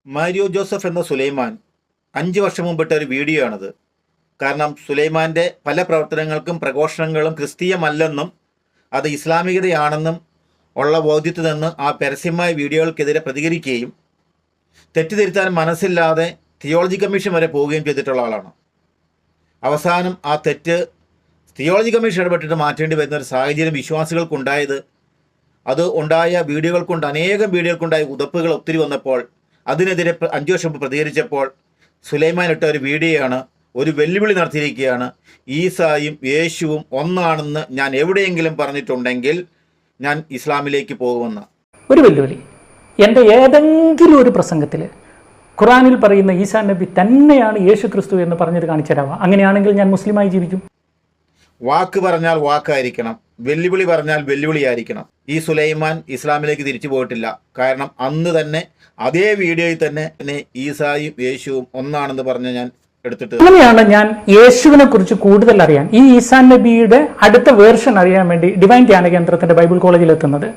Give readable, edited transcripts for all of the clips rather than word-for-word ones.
Mario Joseph എന്ന സുലൈമാൻ 5 വർഷം മുമ്പിട്ട ഒരു വീഡിയോ ആണത്. കാരണം സുലൈമാൻ്റെ പല പ്രവർത്തനങ്ങൾക്കും പ്രഘോഷണങ്ങളും ക്രിസ്തീയമല്ലെന്നും അത് ഇസ്ലാമികതയാണെന്നും ഉള്ള ബോധ്യത്തിൽ നിന്ന് ആ പരസ്യമായ വീഡിയോകൾക്കെതിരെ പ്രതികരിക്കുകയും തെറ്റിദ്ധരുത്താൻ മനസ്സില്ലാതെ തിയോളജി കമ്മീഷൻ വരെ പോവുകയും ചെയ്തിട്ടുള്ള ആളാണ്. അവസാനം ആ തെറ്റ് തിയോളജി കമ്മീഷൻ ഇടപെട്ടിട്ട് മാറ്റേണ്ടി വരുന്ന ഒരു സാഹചര്യം വിശ്വാസികൾക്കുണ്ടായത്, അത് ഉണ്ടായ വീഡിയോകൾ കൊണ്ട് അനേകം വീഡിയോകൾക്കുണ്ടായ ഉതപ്പുകൾ ഒത്തിരി വന്നപ്പോൾ അതിനെതിരെ 5 വർഷം മുമ്പ് പ്രതികരിച്ചപ്പോൾ സുലൈമാൻ ഇട്ട ഒരു വീഡിയോയാണ്, ഒരു വെല്ലുവിളി നടത്തിയിരിക്കുകയാണ്. ഈസായും യേശുവും ഒന്നാണെന്ന് ഞാൻ എവിടെയെങ്കിലും പറഞ്ഞിട്ടുണ്ടെങ്കിൽ ഞാൻ ഇസ്ലാമിലേക്ക് പോകുമെന്ന് ഒരു വെല്ലുവിളി. എൻ്റെ ഏതെങ്കിലും ഒരു പ്രസംഗത്തിൽ ഖുറാനിൽ പറയുന്ന ഈസാ നബി തന്നെയാണ് യേശു ക്രിസ്തു എന്ന് പറഞ്ഞത് കാണിച്ചു തരാമോ? അങ്ങനെയാണെങ്കിൽ ഞാൻ മുസ്ലിമായി ജീവിക്കും. വാക്ക് പറഞ്ഞാൽ വാക്കായിരിക്കണം, വെല്ലുവിളി പറഞ്ഞാൽ വെല്ലുവിളിയായിരിക്കണം. ഈ സുലൈമാൻ ഇസ്ലാമിലേക്ക് തിരിച്ചു പോയിട്ടില്ല. കാരണം അന്ന് തന്നെ അതേ വീഡിയോയിൽ തന്നെ ഈസായും യേശുവും ഒന്നാണെന്ന് പറഞ്ഞ് ഞാൻ എടുത്തിട്ട്, അങ്ങനെയാണ് ഞാൻ യേശുവിനെ കുറിച്ച് കൂടുതൽ അറിയാൻ, ഈ ഈസാ നബിയുടെ അടുത്ത വേർഷൻ അറിയാൻ വേണ്ടി ഡിവൈൻ ധ്യാന കേന്ദ്രത്തിന്റെ ബൈബിൾ കോളേജിൽ എത്തുന്നത്.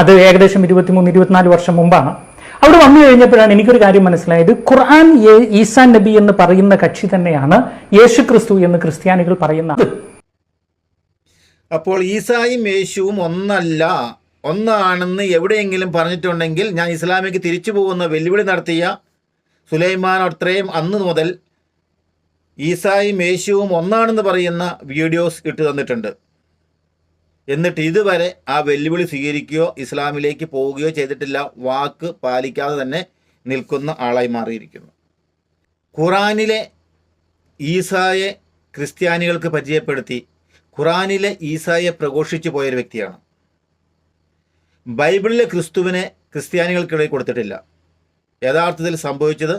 അത് ഏകദേശം 23-24 വർഷം മുമ്പാണ്. അവിടെ വന്നു കഴിഞ്ഞപ്പോഴാണ് എനിക്കൊരു കാര്യം മനസ്സിലായത്. ഖുർആൻ ഈസാ നബി എന്ന് പറയുന്ന കക്ഷി തന്നെയാണ് യേശു ക്രിസ്തു എന്ന് ക്രിസ്ത്യാനികൾ പറയുന്നത്. അപ്പോൾ ഈസായും യേശുവും ഒന്നാണെന്ന് എവിടെയെങ്കിലും പറഞ്ഞിട്ടുണ്ടെങ്കിൽ ഞാൻ ഇസ്ലാമിലേക്ക് തിരിച്ചു പോകുന്ന വെല്ലുവിളി നടത്തിയ സുലൈമാൻ അത്രയും അന്ന് മുതൽ ഈസായും യേശുവും ഒന്നാണെന്ന് പറയുന്ന വീഡിയോസ് ഇട്ട് തന്നിട്ടുണ്ട്. എന്നിട്ട് ഇതുവരെ ആ വെല്ലുവിളി സ്വീകരിക്കുകയോ ഇസ്ലാമിലേക്ക് പോവുകയോ ചെയ്തിട്ടില്ല. വാക്ക് പാലിക്കാതെ തന്നെ നിൽക്കുന്ന ആളായി മാറിയിരിക്കുന്നു. ഖുറാനിലെ ഈസായെ ക്രിസ്ത്യാനികൾക്ക് പരിചയപ്പെടുത്തി ഖുറാനിലെ ഈസായെ പ്രഘോഷിച്ചു പോയൊരു വ്യക്തിയാണ്. ബൈബിളിലെ ക്രിസ്തുവിനെ ക്രിസ്ത്യാനികൾക്കിടയിൽ കൊടുത്തിട്ടില്ല. യഥാർത്ഥത്തിൽ സംഭവിച്ചത്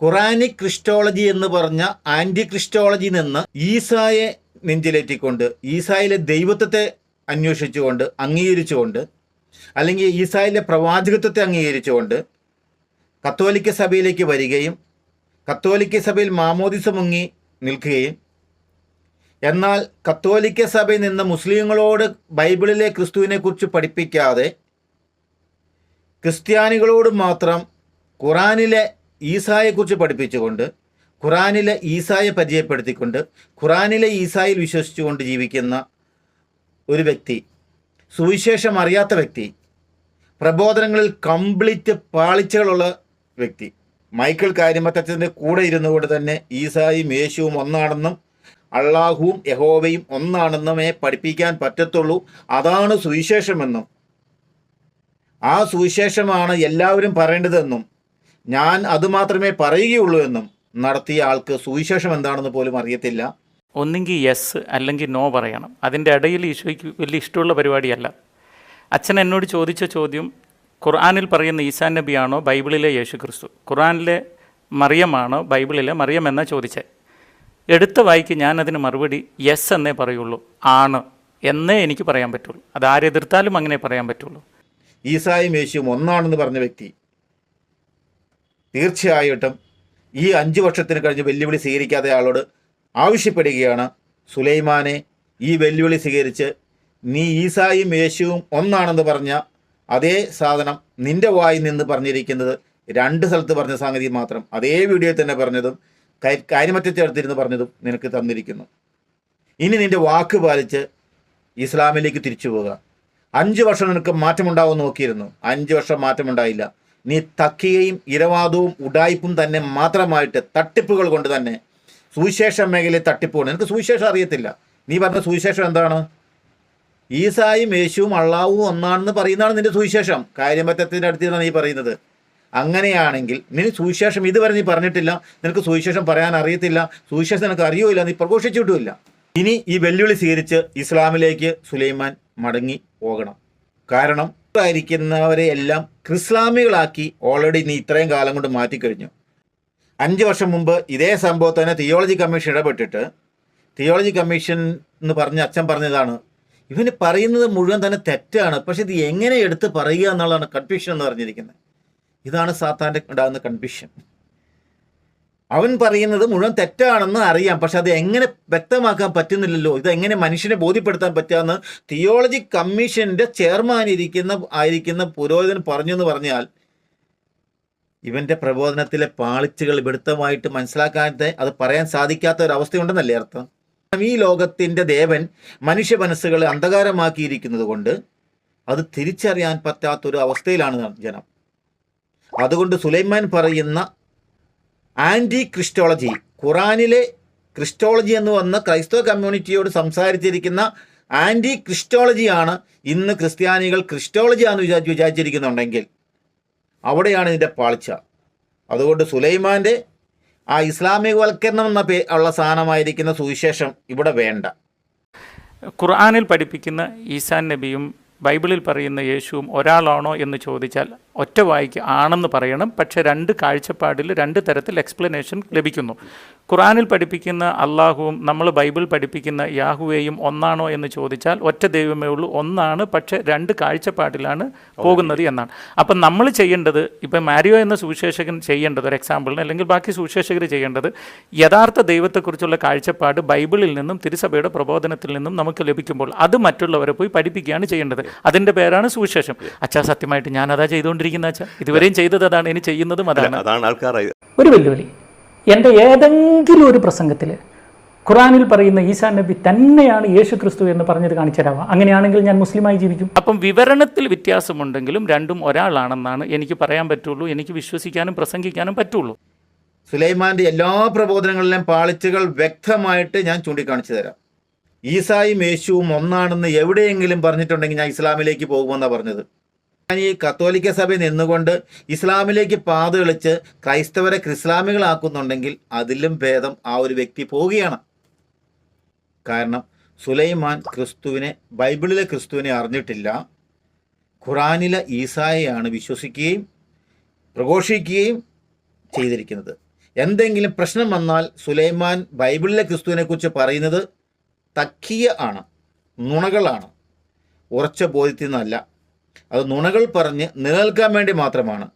ഖുറാനിക് ക്രിസ്റ്റോളജി എന്ന് പറഞ്ഞ ആൻറ്റി ക്രിസ്റ്റോളജി നിന്ന് ഈസായെ നെഞ്ചിലേറ്റിക്കൊണ്ട്, ഈസായിലെ ദൈവത്വത്തെ അന്വേഷിച്ചുകൊണ്ട്, അംഗീകരിച്ചുകൊണ്ട്, അല്ലെങ്കിൽ ഈസായിലെ പ്രവാചകത്വത്തെ അംഗീകരിച്ചുകൊണ്ട് കത്തോലിക്ക സഭയിലേക്ക് വരികയും കത്തോലിക്ക സഭയിൽ മാമോദിസ മുങ്ങി നിൽക്കുകയും, എന്നാൽ കത്തോലിക്ക സഭയിൽ നിന്ന് മുസ്ലിങ്ങളോട് ബൈബിളിലെ ക്രിസ്തുവിനെ കുറിച്ച് പഠിപ്പിക്കാതെ ക്രിസ്ത്യാനികളോട് മാത്രം ഖുറാനിലെ ഈസായെക്കുറിച്ച് പഠിപ്പിച്ചുകൊണ്ട്, ഖുറാനിലെ ഈസായെ പരിചയപ്പെടുത്തിക്കൊണ്ട്, ഖുറാനിലെ ഈസായിൽ വിശ്വസിച്ചുകൊണ്ട് ജീവിക്കുന്ന ഒരു വ്യക്തി, സുവിശേഷം അറിയാത്ത വ്യക്തി, പ്രബോധനങ്ങളിൽ കംപ്ലീറ്റ് പാളിച്ചകളുള്ള വ്യക്തി. മൈക്കിൾ കാര്യമത്തച്ഛൻ്റെ കൂടെ ഇരുന്നുകൊണ്ട് തന്നെ ഈസായും യേശുവും ഒന്നാണെന്നും അള്ളാഹുവും യഹോവയും ഒന്നാണെന്നുമേ പഠിപ്പിക്കാൻ പറ്റത്തുള്ളൂ, അതാണ് സുവിശേഷമെന്നും ആ സുവിശേഷമാണ് എല്ലാവരും പറയേണ്ടതെന്നും ഞാൻ അതുമാത്രമേ പറയുകയുള്ളൂ എന്നും നടത്തിയ ആൾക്ക് സുവിശേഷം എന്താണെന്ന് പോലും അറിയത്തില്ല. ഒന്നെങ്കിൽ യെസ് അല്ലെങ്കിൽ നോ പറയണം. അതിൻ്റെ ഇടയിൽ ഈശോയ്ക്ക് വലിയ ഇഷ്ടമുള്ള പരിപാടിയല്ല. അച്ഛൻ എന്നോട് ചോദിച്ച ചോദ്യം, ഖുർആനിൽ പറയുന്ന ഈസാ നബിയാണോ ബൈബിളിലെ യേശു ക്രിസ്തു, ഖുർആനിലെ മറിയമാണോ ബൈബിളിലെ മറിയം എന്നാ ചോദിച്ചത്. എടുത്ത വായിക്ക് ഞാനതിന് മറുപടി യെസ് എന്നേ പറയുള്ളൂ, ആണ് എന്നേ എനിക്ക് പറയാൻ പറ്റുള്ളൂ. അത് ആരെതിർത്താലും അങ്ങനെ പറയാൻ പറ്റുള്ളൂ. ഈസായും യേശുവും ഒന്നാണെന്ന് പറഞ്ഞ വ്യക്തി തീർച്ചയായിട്ടും ഈ 5 വർഷത്തിന് കഴിഞ്ഞ് വെല്ലുവിളി സ്വീകരിക്കാതെ ആളോട് ആവശ്യപ്പെടുകയാണ്, സുലൈമാനെ ഈ വെല്ലുവിളി സ്വീകരിച്ച് നീ ഈസായും യേശുവും ഒന്നാണെന്ന് പറഞ്ഞ അതേ സാധനം നിൻ്റെ വായിൽ നിന്ന് പറഞ്ഞിരിക്കുന്നത് 2 സ്ഥലത്ത് പറഞ്ഞ സംഗതി മാത്രം അതേ വീഡിയോയിൽ തന്നെ പറഞ്ഞതും കാര്യമറ്റ ചേർത്തിരുന്ന് പറഞ്ഞതും നിനക്ക് തന്നിരിക്കുന്നു. ഇനി നിൻ്റെ വാക്ക് പാലിച്ച് ഇസ്ലാമിലേക്ക് തിരിച്ചു പോവുക. 5 വർഷം നിനക്ക് മാറ്റമുണ്ടാവുമെന്ന് നോക്കിയിരുന്നു, 5 വർഷം മാറ്റമുണ്ടായില്ല. നീ തക്കിയയും ഇരവാദവും ഉഡായിപ്പും തന്നെ മാത്രമായിട്ട് തട്ടിപ്പുകൾ കൊണ്ട് തന്നെ സുവിശേഷ മേഖലയിൽ തട്ടിപ്പുകൾ. നിനക്ക് സുവിശേഷം അറിയത്തില്ല. നീ പറഞ്ഞ സുവിശേഷം എന്താണ്? ഈസായും യേശുവും അള്ളാഹുവും ഒന്നാണെന്ന് പറയുന്നതാണ് നിൻ്റെ സുവിശേഷം. കാര്യമറ്റത്തിൻ്റെ അടുത്താണ് നീ പറയുന്നത്. അങ്ങനെയാണെങ്കിൽ നീ സുവിശേഷം ഇതുവരെ നീ പറഞ്ഞിട്ടില്ല, നിനക്ക് സുവിശേഷം പറയാൻ അറിയത്തില്ല, സുവിശേഷം നിനക്ക് അറിയുമില്ല, നീ പ്രഘോഷിച്ചിട്ടുമില്ല. ഇനി ഈ വെല്ലുവിളി സ്വീകരിച്ച് ഇസ്ലാമിലേക്ക് സുലൈമാൻ മടങ്ങി പോകണം. കാരണം ആയിരിക്കുന്നവരെ എല്ലാം ക്രിസ്ലാമികളാക്കി ഓൾറെഡി നീ ഇത്രയും കാലം കൊണ്ട് മാറ്റിക്കഴിഞ്ഞു. 5 വർഷം മുമ്പ് ഇതേ സംഭവം തന്നെ തിയോളജി കമ്മീഷൻ ഇടപെട്ടിട്ട്, തിയോളജി കമ്മീഷൻ എന്ന് പറഞ്ഞ് അച്ഛൻ പറഞ്ഞതാണ്, ഇവന് പറയുന്നത് മുഴുവൻ തന്നെ തെറ്റാണ്, പക്ഷെ ഇത് എങ്ങനെ എടുത്ത് പറയുക എന്നുള്ളതാണ് കൺഫ്യൂഷൻ എന്ന് പറഞ്ഞിരിക്കുന്നത്. ഇതാണ് സാത്താൻ്റെ ഉണ്ടാകുന്ന കൺഫ്യൂഷൻ. അവൻ പറയുന്നത് മുഴുവൻ തെറ്റാണെന്ന് അറിയാം, പക്ഷെ അത് എങ്ങനെ വ്യക്തമാക്കാൻ പറ്റുന്നില്ലല്ലോ, ഇതെങ്ങനെ മനുഷ്യനെ ബോധ്യപ്പെടുത്താൻ പറ്റാമെന്ന് തിയോളജി കമ്മീഷൻ്റെ ചെയർമാൻ ആയിരിക്കുന്ന പുരോഹിതൻ പറഞ്ഞു എന്ന് പറഞ്ഞാൽ ഇവൻ്റെ പ്രബോധനത്തിലെ പാളിച്ചുകൾ വിടുത്തമായിട്ട് മനസ്സിലാക്കാതെ അത് പറയാൻ സാധിക്കാത്ത ഒരവസ്ഥയുണ്ടെന്നല്ലേ അർത്ഥം? ഈ ലോകത്തിൻ്റെ ദേവൻ മനുഷ്യ മനസ്സുകളെ അന്ധകാരമാക്കിയിരിക്കുന്നത് കൊണ്ട് അത് തിരിച്ചറിയാൻ പറ്റാത്തൊരു അവസ്ഥയിലാണ് ജനം. അതുകൊണ്ട് സുലൈമാൻ പറയുന്ന ആൻറ്റി ക്രിസ്റ്റോളജി, ഖുറാനിലെ ക്രിസ്റ്റോളജി എന്ന് വന്ന ക്രൈസ്തവ കമ്മ്യൂണിറ്റിയോട് സംസാരിച്ചിരിക്കുന്ന ആൻറ്റി ക്രിസ്റ്റോളജിയാണ് ഇന്ന് ക്രിസ്ത്യാനികൾ ക്രിസ്റ്റോളജിയാണെന്ന് വിചാരിച്ചിരിക്കുന്നുണ്ടെങ്കിൽ അവിടെയാണ് ഇതിൻ്റെ പാളിച്ച. അതുകൊണ്ട് സുലൈമാൻ്റെ ആ ഇസ്ലാമികവൽക്കരണം എന്ന ഉള്ള സാധനമായിരിക്കുന്ന സുവിശേഷം ഇവിടെ വേണ്ട. ഖുർആനിൽ പഠിപ്പിക്കുന്ന ഈസാ നബിയും ബൈബിളിൽ പറയുന്ന യേശുവും ഒരാളാണോ എന്ന് ചോദിച്ചാൽ ഒറ്റ വായിക്ക് ആണെന്ന് പറയണം. പക്ഷേ രണ്ട് കാഴ്ചപ്പാടിൽ രണ്ട് തരത്തിൽ എക്സ്പ്ലനേഷൻ ലഭിക്കുന്നു. ഖുർആനിൽ പഠിപ്പിക്കുന്ന അള്ളാഹുവും നമ്മൾ ബൈബിൾ പഠിപ്പിക്കുന്ന യാഹുവേയും ഒന്നാണോ എന്ന് ചോദിച്ചാൽ ഒറ്റ ദൈവമേ ഉള്ളൂ, ഒന്നാണ്, പക്ഷേ രണ്ട് കാഴ്ചപ്പാടിലാണ് പോകുന്നത് എന്നാണ്. അപ്പം നമ്മൾ ചെയ്യേണ്ടത്, ഇപ്പം മാരിയോ എന്ന സുവിശേഷകൻ ചെയ്യേണ്ടത്, ഒരു എക്സാമ്പിളിന്, അല്ലെങ്കിൽ ബാക്കി സുവിശേഷകർ ചെയ്യേണ്ടത്, യഥാർത്ഥ ദൈവത്തെക്കുറിച്ചുള്ള കാഴ്ചപ്പാട് ബൈബിളിൽ നിന്നും തിരുസഭയുടെ പ്രബോധനത്തിൽ നിന്നും നമുക്ക് ലഭിക്കുമ്പോൾ അത് മറ്റുള്ളവരെ പോയി പഠിപ്പിക്കുകയാണ് ചെയ്യേണ്ടത്. അതിൻ്റെ പേരാണ് സുവിശേഷം. അച്ഛാ, സത്യമായിട്ട് ഞാനതാ ചെയ്തുകൊണ്ടിരിക്കുന്ന അച്ഛാ, ഇതുവരെയും ചെയ്തത് അതാണ്, ഇനി ചെയ്യുന്നതും അതാണ്. ഒരു വെല്ലുവിളി, എൻ്റെ ഏതെങ്കിലും ഒരു പ്രസംഗത്തിൽ ഖുറാനിൽ പറയുന്ന ഈസാ നബി തന്നെയാണ് യേശു ക്രിസ്തു എന്ന് പറഞ്ഞത് കാണിച്ചു തരാമോ? അങ്ങനെയാണെങ്കിൽ ഞാൻ മുസ്ലിമായി ജീവിക്കും. അപ്പം വിവരണത്തിൽ വ്യത്യാസമുണ്ടെങ്കിലും രണ്ടും ഒരാളാണെന്നാണ് എനിക്ക് പറയാൻ പറ്റുള്ളൂ, എനിക്ക് വിശ്വസിക്കാനും പ്രസംഗിക്കാനും പറ്റുള്ളൂ. സുലൈമാൻ്റെ എല്ലാ പ്രബോധനങ്ങളിലെയും പാളിച്ചകൾ വ്യക്തമായിട്ട് ഞാൻ ചൂണ്ടിക്കാണിച്ചു തരാം. ഈസായും യേശുവും ഒന്നാണെന്ന് എവിടെയെങ്കിലും പറഞ്ഞിട്ടുണ്ടെങ്കിൽ ഞാൻ ഇസ്ലാമിലേക്ക് പോകുമെന്നാണ് പറഞ്ഞത്. ഞാൻ ഈ കത്തോലിക്ക സഭയിൽ നിന്നുകൊണ്ട് ഇസ്ലാമിലേക്ക് പാത കളിച്ച് ക്രൈസ്തവരെ ക്രിസ്ലാമികളാക്കുന്നുണ്ടെങ്കിൽ അതിലും ഭേദം ആ ഒരു വ്യക്തി പോവുകയാണ്. കാരണം സുലൈമാൻ ബൈബിളിലെ ക്രിസ്തുവിനെ അറിഞ്ഞിട്ടില്ല, ഖുറാനിലെ ഈസായെയാണ് വിശ്വസിക്കുകയും പ്രഘോഷിക്കുകയും ചെയ്തിരിക്കുന്നത്. എന്തെങ്കിലും പ്രശ്നം വന്നാൽ സുലൈമാൻ ബൈബിളിലെ ക്രിസ്തുവിനെക്കുറിച്ച് പറയുന്നത് തക്കിയ ആണ്, നുണകളാണ്, ഉറച്ച ബോധ്യത്തിൽ നിന്നല്ല. അത് നുണകൾ പറഞ്ഞ് നിലനിൽക്കാൻ വേണ്ടി മാത്രമാണ്.